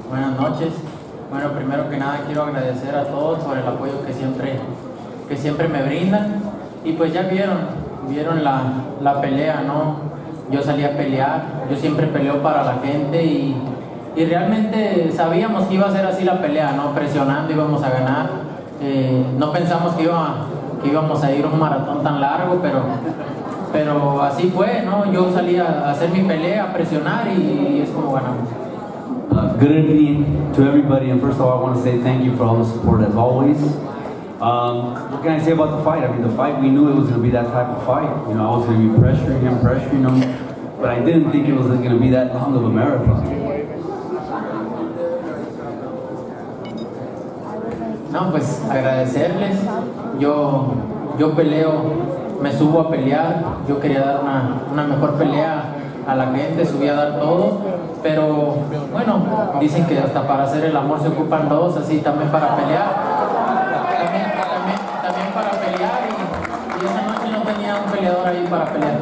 Buenas noches. Bueno, primero que nada quiero agradecer a todos por el apoyo que siempre me brindan. Y pues ya vieron la pelea, ¿no? Yo salí a pelear, yo siempre peleo para la gente y realmente sabíamos que iba a ser así la pelea, ¿no? Presionando íbamos a ganar. No pensamos que íbamos a ir un maratón tan largo, pero así fue, ¿no? Yo salí a hacer mi pelea, a presionar y es como ganamos. Good evening to everybody, and first of all I want to say thank you for all the support as always. What can I say about the fight? I mean, the fight, we knew it was going to be that type of fight. You know, I was going to be pressuring him, but I didn't think it was going to be that long of a marathon. No, pues agradecerles. Yo peleo, me subo a pelear. Yo quería dar una mejor pelea a la gente, subí a dar todo, pero bueno, dicen que hasta para hacer el amor se ocupan dos, así también para pelear, también para pelear y esa noche no tenía un peleador ahí para pelear.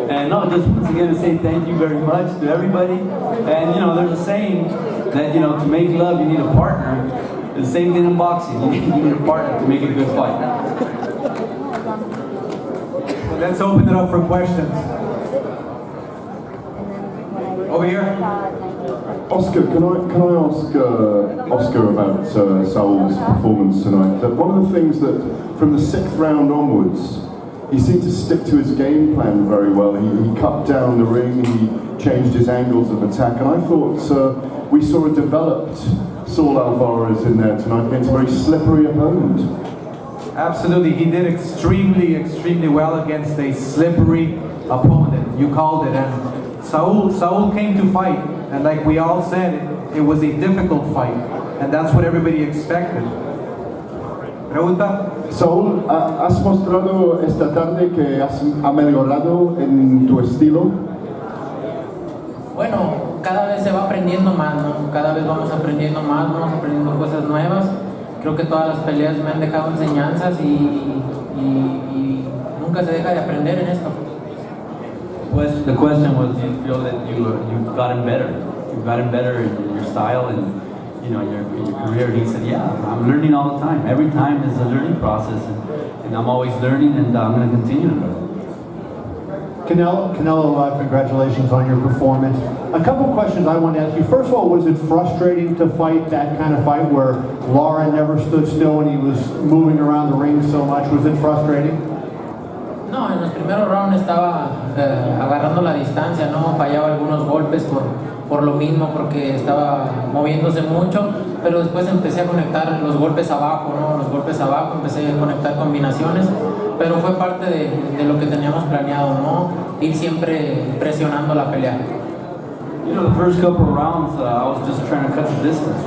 And no, just once again to say thank you very much to everybody. And you know, there's a saying that, you know, to make love you need a partner. The same thing in boxing, you need a partner to make a good fight. Let's open it up for questions. Over here. Oscar, can I ask Oscar about Saul's performance tonight? That one of the things that, from the 6th round onwards, he seemed to stick to his game plan very well. He cut down the ring, he changed his angles of attack, and I thought we saw a developed Saul Alvarez in there tonight against a very slippery opponent. Absolutely, he did extremely well against a slippery opponent. You called it, and Saul came to fight, and like we all said, it was a difficult fight, and that's what everybody expected. Pregunta. Saul, ¿has mostrado esta tarde que has mejorado en tu estilo? Bueno, cada vez se va aprendiendo más, ¿no? Cada vez vamos aprendiendo más, vamos aprendiendo cosas nuevas. Creo que todas las peleas me han dejado enseñanzas y nunca se deja de aprender en esto. The question was, do you feel that you've gotten better? You've gotten better in your style and, you know, your career? He said, yeah, I'm learning all the time. Every time is a learning process, and I'm always learning, and I'm going to continue to learn. Canelo, congratulations on your performance. A couple questions I want to ask you. First of all, was it frustrating to fight that kind of fight where Lara never stood still and he was moving around the ring so much? Was it frustrating? No, en los primeros rounds estaba agarrando la distancia, no fallaba algunos golpes por lo mismo, porque estaba moviéndose mucho, pero después empecé a conectar los golpes abajo, ¿no? Los golpes abajo, empecé a conectar combinaciones, pero fue parte de lo que teníamos planeado, ¿no? Ir siempre presionando la pelea. You know, the first couple of rounds, I was just trying to cut the distance,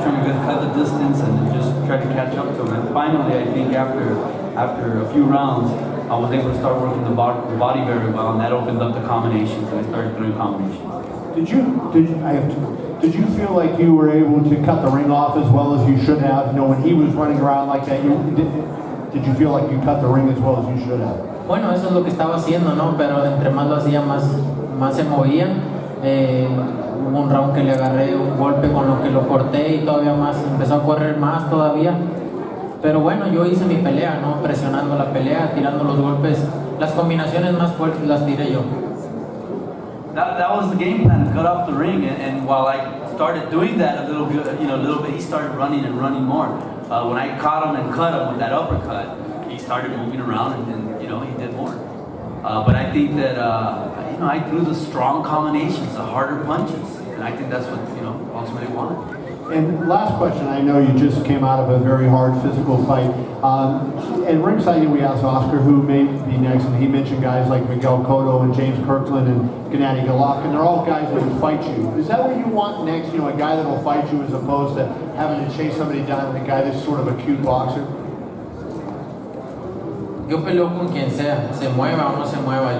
and just try to catch up to him. And finally, I think after a few rounds, I was able to start working the body very well, and that opened up the combinations, and I started throwing combinations. Did you feel like you were able to cut the ring off as well as you should have? You know, when he was running around like that, did you feel like you cut the ring as well as you should have? Bueno, eso es lo que estaba haciendo, ¿no? Pero entre más lo hacía, más se movía. Hubo un round que le agarré un golpe con lo que lo corté y todavía más, empezó a correr más todavía. Pero bueno, yo hice mi pelea, ¿no? Presionando la pelea, tirando los golpes, las combinaciones más fuertes las tiré yo. That was the game plan, to cut off the ring, and while I started doing that a little bit, he started running more. When I caught him and cut him with that uppercut, he started moving around, and you know, he did more. But I think that I threw the strong combinations, the harder punches, and I think that's what ultimately won. And last question, I know you just came out of a very hard physical fight. And ringside we asked Oscar who may be next, and he mentioned guys like Miguel Cotto and James Kirkland and Gennady Golovkin. They're all guys that would fight you. Is that what you want next? You know, a guy that will fight you as opposed to having to chase somebody down, a guy that's sort of a cute boxer? Yo peleo con quien sea, se mueva o no se mueva.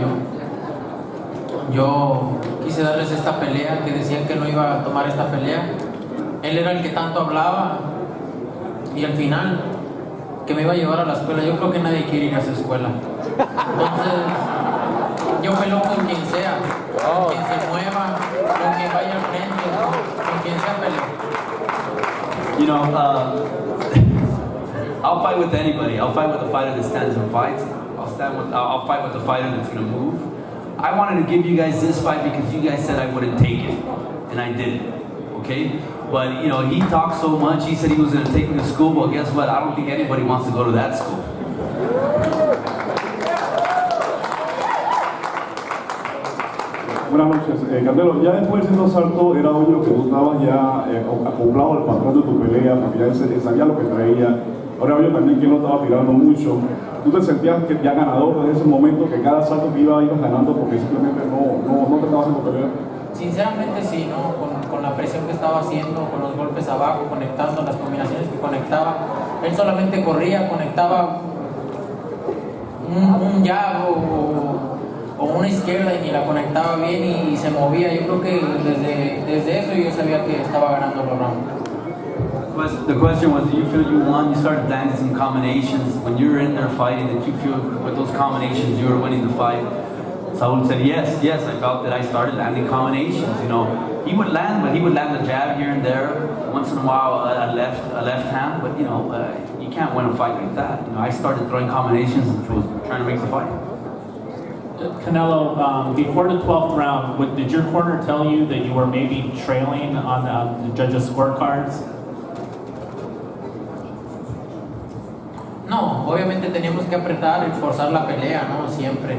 Yo quise darles esta pelea, que decían que no iba a tomar esta pelea. Él era el que tanto hablaba y al final que me iba a llevar a la escuela. Yo creo que nadie quiere ir a esa escuela. Entonces yo peleo con quien sea, con quien se mueva, con quien vaya al frente, con quien sea pelear. You know, I'll fight with anybody. I'll fight with a fighter that stands and fights. I'll fight with a fighter that's gonna move. I wanted to give you guys this fight because you guys said I wouldn't take it, and I did it. Okay? But you know, he talked so much. He said he was gonna take me to school. Well, guess what? I don't think anybody wants to go to that school. Buenas noches, Canelo, ya después de ese salto era obvio que tú estabas ya acoplado al patrón de tu pelea, porque ya sabía lo que traía. Ahora obvio también que no estaba tirando mucho. ¿Tú te sentías que ya ganador desde ese momento, que cada salto que ibas ganando porque simplemente no te estabas haciendo pelear? Sinceramente sí, ¿no? Con la presión que estaba haciendo, con los golpes abajo, conectando las combinaciones que conectaba. Él solamente corría, conectaba un jab o una izquierda y ni la conectaba bien y se movía. Yo creo que desde eso yo sabía que estaba ganando los rounds. The question was, do you feel you won? You started landing some combinations. When you were in there fighting, did you feel with those combinations you were winning the fight? Saul said, yes, I felt that I started landing combinations. You know, he would land, but he would land a jab here and there. Once in a while, a left hand. But you know, you can't win a fight like that. You know, I started throwing combinations, which was trying to make the fight. Canelo, before the 12th round, did your corner tell you that you were maybe trailing on the judges' scorecards? No, obviamente teníamos que apretar y forzar la pelea, ¿no? Siempre.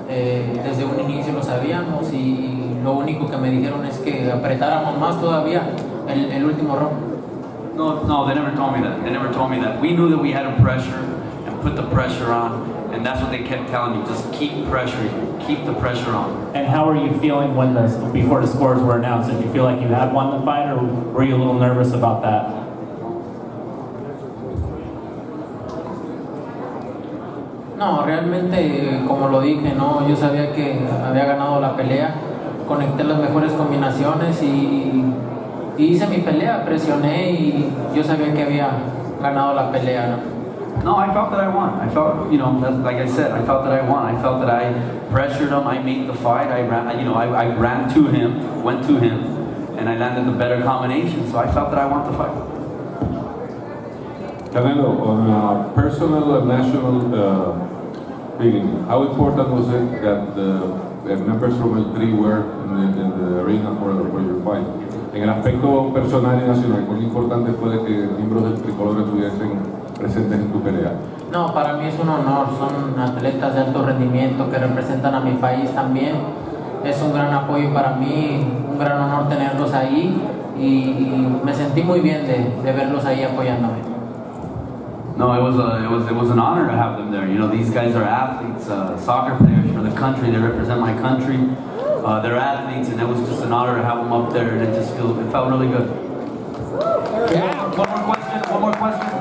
Desde un inicio lo sabíamos y lo único que me dijeron es que apretáramos más todavía el último round. No, they never told me that. They never told me that. We knew that we had to pressure and put the pressure on, and that's what they kept telling me. Just keep pressuring, keep the pressure on. And how were you feeling before the scores were announced? Did you feel like you had won the fight, or were you a little nervous about that? No, realmente, como lo dije, no, yo sabía que había ganado la pelea, conecté las mejores combinaciones y hice mi pelea, presioné y yo sabía que había ganado la pelea, ¿no? No, I felt that I won. I felt, you know, like I said, I felt that I won. I felt that I pressured him. I made the fight. I ran to him, went to him, and I landed the better combination. So I felt that I won the fight. Canelo, on a personal and national feeling, how important was it that the members from El Tri were in the arena for your fight? En el aspecto personal y nacional, ¿cuán importante fue de que miembros del tricolor estuviesen presentes en tu pelea? No, para mí es un honor, son atletas de alto rendimiento que representan a mi país también. Es un gran apoyo para mí, un gran honor tenerlos ahí y me sentí muy bien de verlos ahí apoyándome. No, it was an honor to have them there. You know, these guys are athletes, soccer players for the country. They represent my country. They're athletes, and it was just an honor to have them up there, and it felt really good. Yeah. One more question.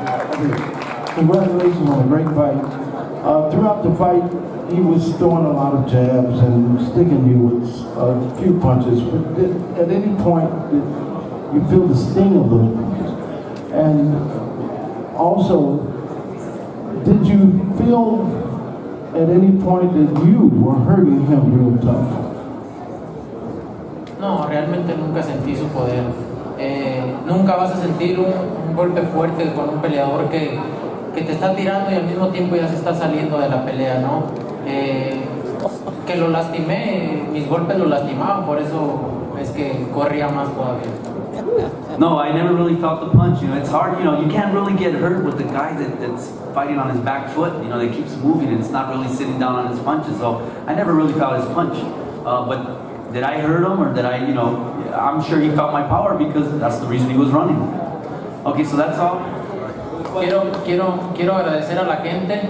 Congratulations on a great fight. Throughout the fight, he was throwing a lot of jabs and sticking you with a few punches. But at any point, did you feel the sting of those punches? And also, did you feel at any point that you were hurting him real tough? No, realmente nunca sentí su poder. Nunca vas a sentir un golpe fuerte con un peleador que te está tirando y al mismo tiempo ya se está saliendo de la pelea, ¿no? Que lo lastimé, mis golpes lo lastimaban, por eso es que corría más todavía. No, I never really felt the punch. You know, it's hard. You know, you can't really get hurt with the guy that's fighting on his back foot. You know, that keeps moving and it's not really sitting down on his punches. So I never really felt his punch. But did I hurt him or did I? You know, I'm sure he felt my power because that's the reason he was running. Okay, so that's all. Quiero agradecer a la gente,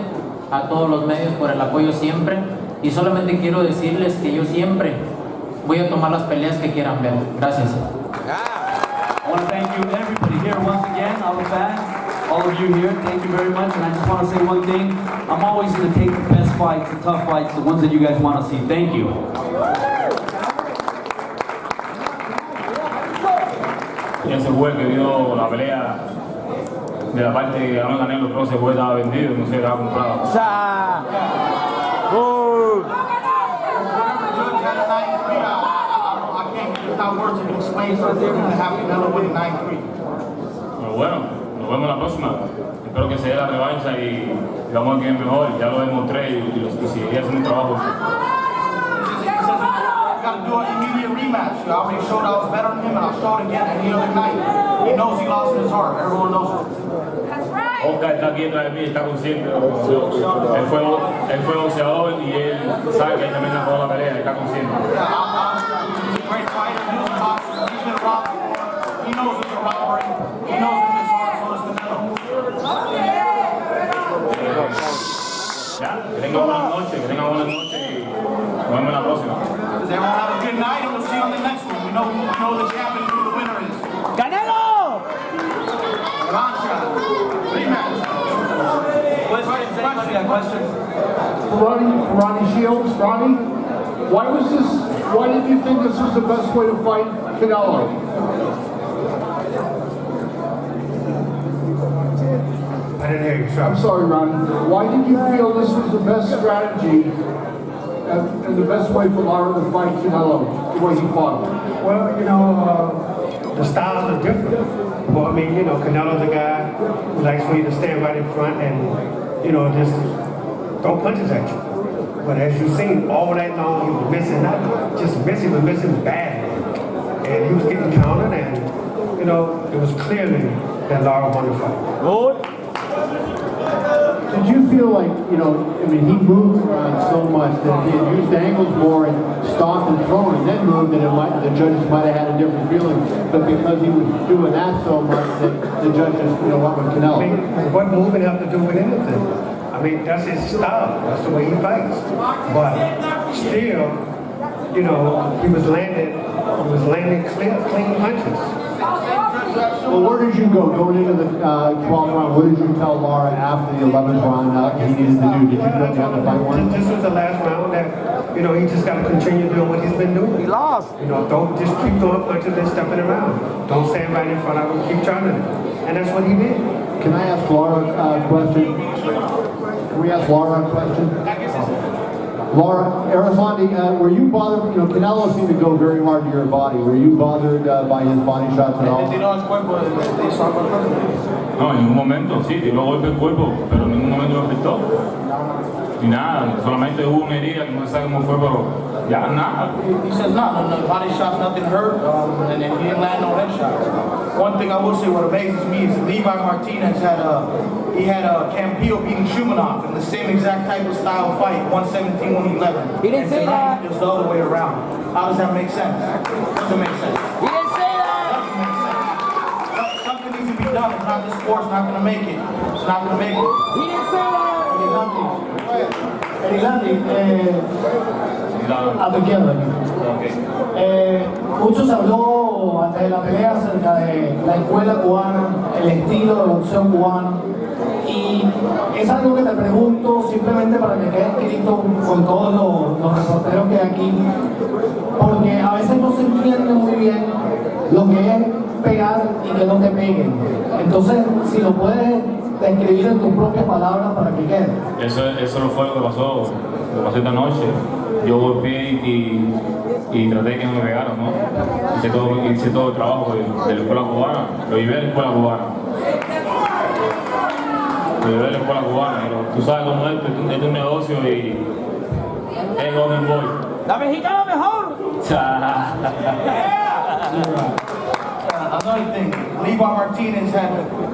a todos los medios por el apoyo siempre y solamente quiero decirles que yo siempre voy a tomar las peleas que quieran ver. Gracias. I want to thank you, everybody here once again, all the fans, all of you here, thank you very much. And I just want to say one thing, I'm always going to take the best fights, the tough fights, the ones that you guys want to see. Thank you. Y ese juez que dio la pelea de la parte que ganó Canelo, creo que ese juez estaba vendido, no se estaba comprado. Not words to explain something to have Canelo winning 9-3. Pero bueno, nos vemos la próxima. Espero que se dé la revancha y vamos a que es mejor. Ya lo demostré y seguiré haciendo un trabajo. Got to do an immediate rematch. I already showed I was better than him, and I'll show it again any other night. He knows he lost in his heart. Everyone knows it. Oscar está aquí detrás de mí, está consciente. Él fue boxeador y él sabe que hay tremenda por la pelea, está consciente. He's a great fighter. He was a boxer. He's been robbed before. He knows it's a robbery. He knows it's his heart, so does Canelo. Ya, que tengan buenas noches y nos vemos en la próxima. Does everyone have a good night, and we'll see you on the next one. We know the champion, who the winner is. ¡Canelo! Revancha. Rematch. Question. Ronnie Shields, Ronnie, why did you think this was the best way to fight Canelo? I didn't hear you, I'm sorry, Ronnie. Why did you feel this was the best strategy and the best way for Lara to fight Canelo, the way he fought? Well, the styles are different. Well, I mean, Canelo's a guy who likes for you to stand right in front and, just throw punches at you. But as you've seen, all that long he was missing, not just missing, but missing badly. And he was getting countered, and, it was clearly that Lara won the fight. Good. Did you feel like, he moved around so much that if he had used angles more and stopped and thrown and then moved, then the judges might have had a different feeling. But because he was doing that so much, that the judges, went with Canelo. I mean, what movement have to do with anything? I mean, that's his style. That's the way he fights. But still, he was landing clean punches. Well, where did you go going into the 12th round? What did you tell Lara after the 11th round he needed to do? Did you feel like you had to fight one? This was the last round that, he just got to continue doing what he's been doing. He lost. Don't just keep throwing punches and stepping around. Don't stand right in front of him. Keep trying to. And that's what he did. Can I ask Lara a question? Can we ask Lara a question? Lara, Erislandy, were you bothered? Canelo seemed to go very hard to your body. Were you bothered by his body shots at all? No, en ningún momento, sí, tiró golpe el cuerpo, pero en ningún momento me afectó. Y nada, solamente hubo una herida que no sé cómo fue, pero ya nada. He says no, the body shots, nothing hurt, and he didn't land no headshots. One thing I will say what amazes me is Levi Martinez had Campillo beating Shumanov in the same exact type of style fight, 117, 111. He didn't say that. It's the other way around. How does that make sense? Doesn't make sense. He didn't say that. Doesn't make sense. Something needs to be done. If not, this sport's not going to make it. It's not going to make it. He didn't say that. Erislandy, a tu izquierda. Mucho se habló antes de la pelea acerca de la escuela cubana, el estilo de boxeo cubano, y es algo que te pregunto simplemente para que quede escrito con todos los reporteros que hay aquí, porque a veces no se entiende muy bien lo que es pegar y que no te peguen. Entonces, si lo puedes describir en tus propias palabras para que quede. Eso no fue lo que pasó esta noche. Yo golpeé y traté de que no me pegaran, ¿no? Hice todo el trabajo de la escuela cubana, lo llevé a la escuela cubana. Pero tú sabes cómo es un negocio y es Golden Boy. La mexicana mejor. Another thing, Levi Martinez had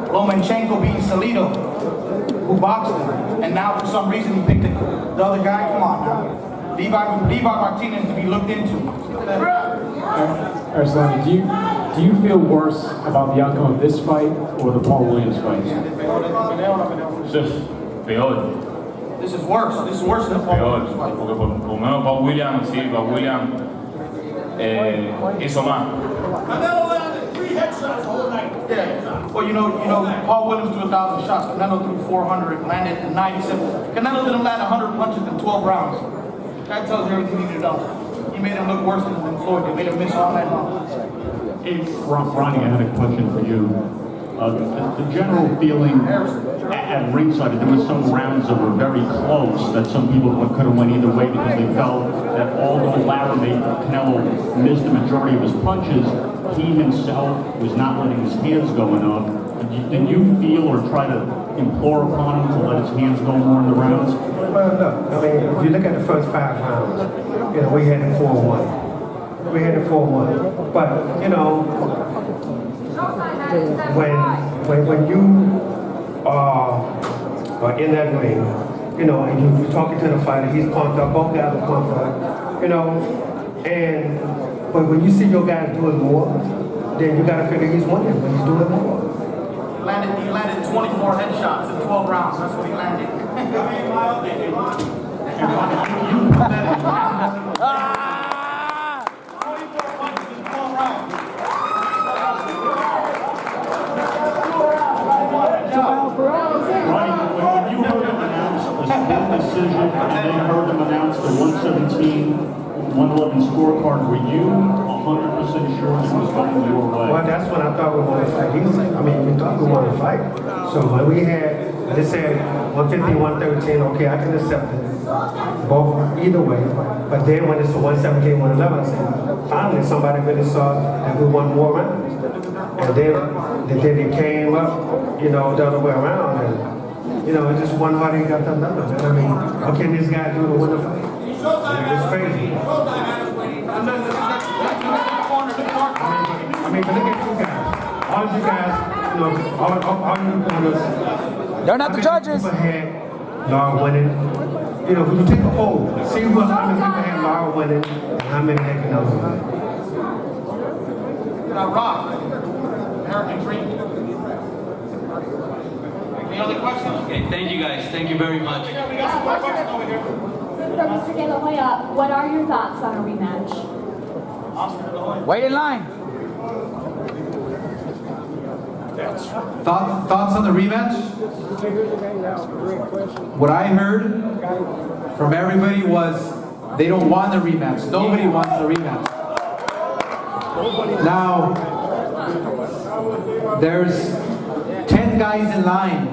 Lomachenko beating Salido, who boxed him, and now for some reason he picked the other guy. Come on now. Levi Martinez to be looked into. Erislandy, do you feel worse about the outcome of this fight or the Paul Williams fight? Peor. This is worse. This is worse than Paul Williams fight. Porque por lo menos Paul Williams hizo más. Canelo landed 3 headshots the whole night. Yeah. Well, Paul Williams threw 1,000 shots. Canelo threw 400, landed 97. Canelo didn't land 100 punches in 12 rounds. That tells you everything you need to know. He made him look worse than Floyd. They made him miss all night long. Hey, Ronnie, I had a question for you. The general feeling at ringside, there were some rounds that were very close, that some people could have went either way because they felt that although Canelo missed the majority of his punches, he himself was not letting his hands go enough, and Did you feel or try to implore upon him to let his hands go more in the rounds? Well, look, I mean, if you look at the first 5 rounds, you know, we had it 4-1. We had it 4-1. But, you know, when you are in that ring, you know, and you're talking to the fighter, he's pumped up, both guys are pumped up, you know, but when you see your guys doing more, then you gotta figure he's winning when he's doing more. He landed 24 headshots in 12 rounds. That's what he landed. When you heard him announce the split decision and then heard him announce the 117-111 scorecard, were you 100% sure he was going your way? Well, that's when I thought we wanted to fight. We thought we wanted to fight. So when we had, they said 115, 113, okay, I can accept it. Both, either way. But then when it's a 117, 111, I said, finally somebody really saw that we won more rounds. And then it came up, you know, the other way around. And, you know, it just one harder got the another. I mean, what can this guy do to win a fight? I mean, it's crazy. I mean, but look at you guys. All of you guys, you know, all you guys. They're not the judges. People had Lara winning. You know, when you take a poll, see how many people had Lara winning and how many had Canelo winning. Rock, American Dream. Any other questions? Okay, thank you guys. Thank you very much. We got some more questions over here. Mr. De La Hoya, what are your thoughts on a rematch? Wait in line. Thoughts on the rematch? What I heard from everybody was they don't want a rematch. Nobody wants a rematch. Now, there's 10 guys in line.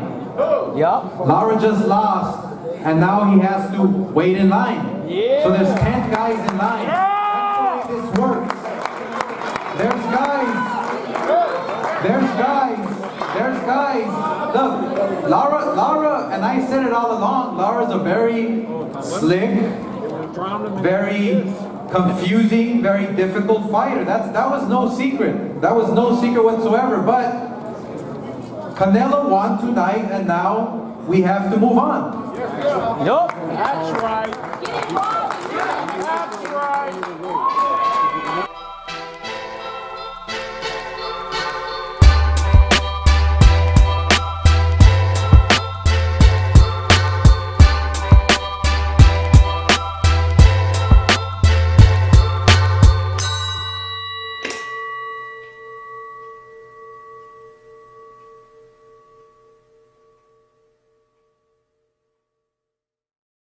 Yup. Lara just lost, and now he has to wait in line. Yeah. So there's 10 guys in line. That's the way this works. There's guys. Look, Lara, and I said it all along, Lara's a very slick, very confusing, very difficult fighter. That was no secret. That was no secret whatsoever. But Canelo won tonight, and now we have to move on. Yup. That's right. That's right.